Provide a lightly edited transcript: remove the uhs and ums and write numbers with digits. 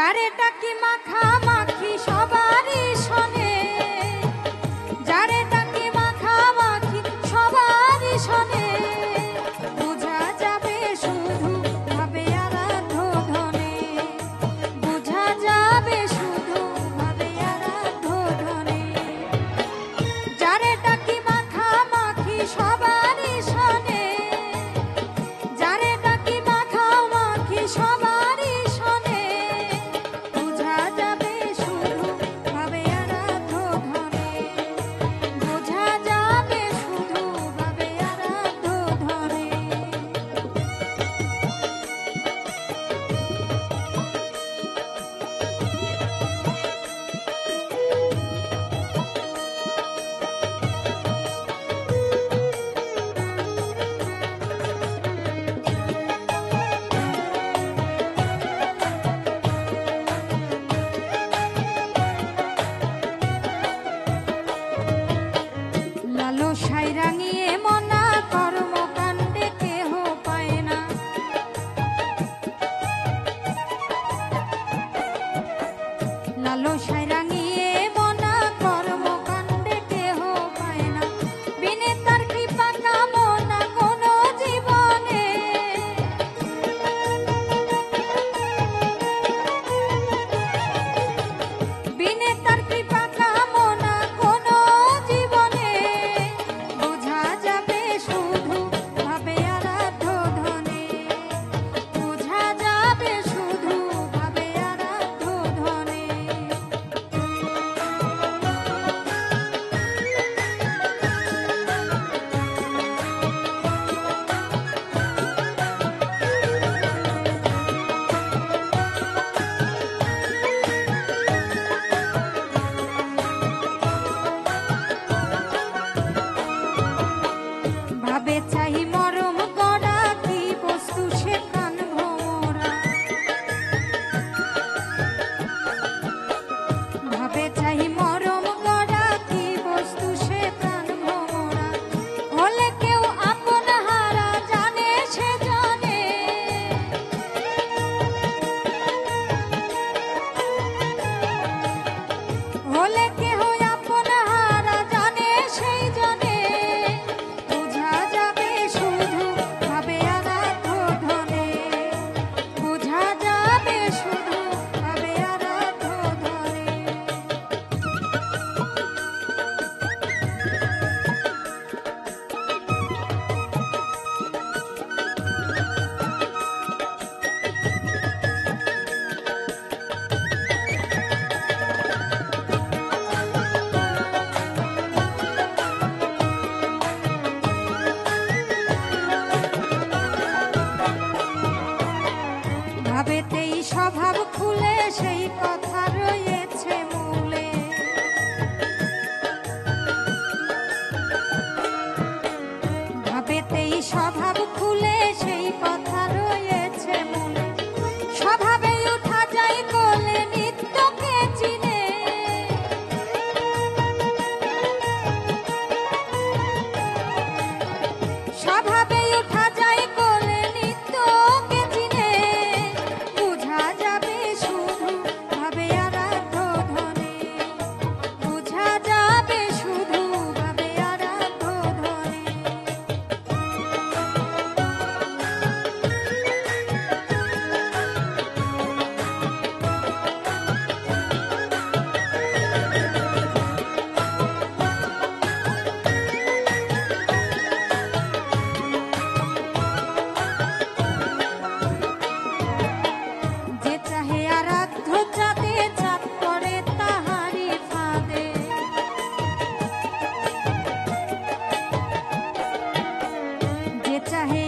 যারে টাকি মাখামাখি সবারই শোনে, যারে টাকি মাখামাখি সবারই শোনে, বোঝা যাবে শুধু ভাবে আরাধ্য ধনে, বোঝা যাবে শুধু ভাবে আরাধ্য ধনে। যারে টাকি মাখামাখি সবারই শোনে, যারে টাকি মাখামাখি সবারই শোনে, বোঝা যাবে শুধু ভাবে আরাধ্য ধনে, বোঝা যাবে শুধু ভাবে আরাধ্য ধনে। লালসায় রাঙিয়ে মনা কর্মকাণ্ডে কেহ পায় না, লালসায় রাঙিয়ে মনা কর্মকাণ্ডে কেহ পায় না, বিনে তার কৃপা কামনা কোনো জীবনে, বিনে তার কৃপা কামনা কোনো জীবনে, বোঝা যাবে শুধু ভাবে আরাধ্য ধনে, বোঝা যাবে শুধু ভাবে আরাধ্য ধনে। ভাবে চাই মরম গড়া কি বস্তু সে প্রাণ ভোমরা, ভাবে চাই মরম গড়া কি বস্তু সে প্রাণ ভোমরা, হলে কেউ আপন হারা জানে সে জানে, হলে কেহ আপন হারা জানে সেই জানে, বোঝা যাবে শুধু ভাবে আরাধ্য ধনে, বোঝা যাবে শুধু ভাবে আরাধ্য ধনে। ভাবেতেই স্বভাব খুলে সেই কথা রয়েছে মূলে, ভাবেতেই স্বভাব খুলে সেই কথা রয়েছে মূলে, স্বভাবে উঠা যায় বলে নিত্যকে চিনে, স্বভাবে উঠা যায় বলে নিত্যকে চিনে, বোঝা যাবে শুধু ভাবে আরাধ্য ধনে, বোঝা যাবে শুধু ভাবে আরাধ্য ধনে। যে চাহে আরাধ্য চাঁদে চাঁদ পড়ে তাহারি ফাঁদে, যে চাহে